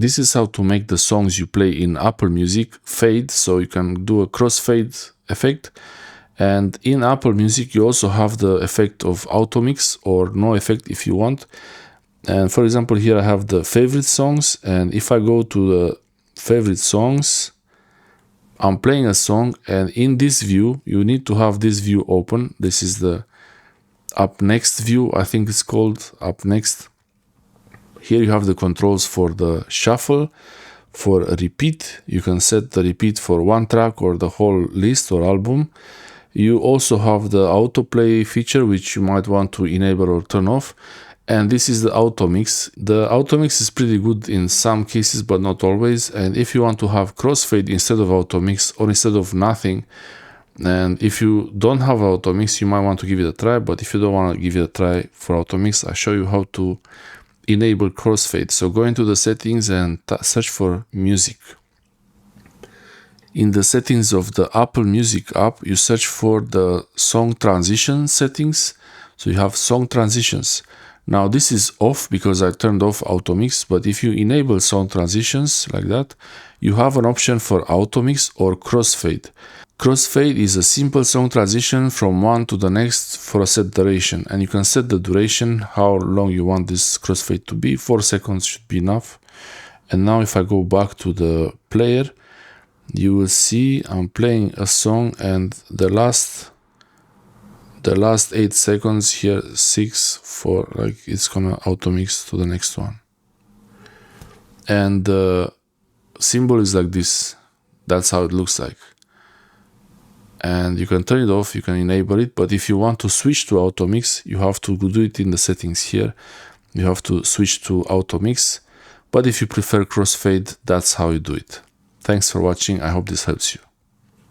this is how to make the songs you play in Apple Music fade, so you can do a crossfade effect. And in Apple Music you also have the effect of auto mix or no effect if you want. And for example, here I have the favorite songs, and if I go to the favorite songs, I'm playing a song, and in this view you need to have this view open. This is the up next view, I think it's called up next. Here you have the controls for the shuffle, for a repeat. You can set the repeat for one track or the whole list or album. You also have the autoplay feature, which you might want to enable or turn off. And this is the auto mix. The auto mix is pretty good in some cases, but not always. And if you want to have crossfade instead of auto mix or instead of nothing, and if you don't have auto mix, you might want to give it a try. But if you don't want to give it a try for auto mix, I'll show you how to enable crossfade. So go into the settings and search for music. In the settings of the Apple Music app, you search for the song transition settings. So you have song transitions. Now this is off because I turned off auto mix, but if you enable song transitions like that, you have an option for auto mix or crossfade. Crossfade is a simple song transition from one to the next for a set duration, and you can set the duration, how long you want this crossfade to be. 4 seconds should be enough. And now if I go back to the player, you will see I'm playing a song, and the last 8 seconds here, 6, 4, like it's gonna auto mix to the next one. And the symbol is like this. That's how it looks like. And you can turn it off, you can enable it, but if you want to switch to auto mix, you have to do it in the settings here. You have to switch to auto mix, but if you prefer crossfade, that's how you do it. Thanks for watching. I hope this helps you.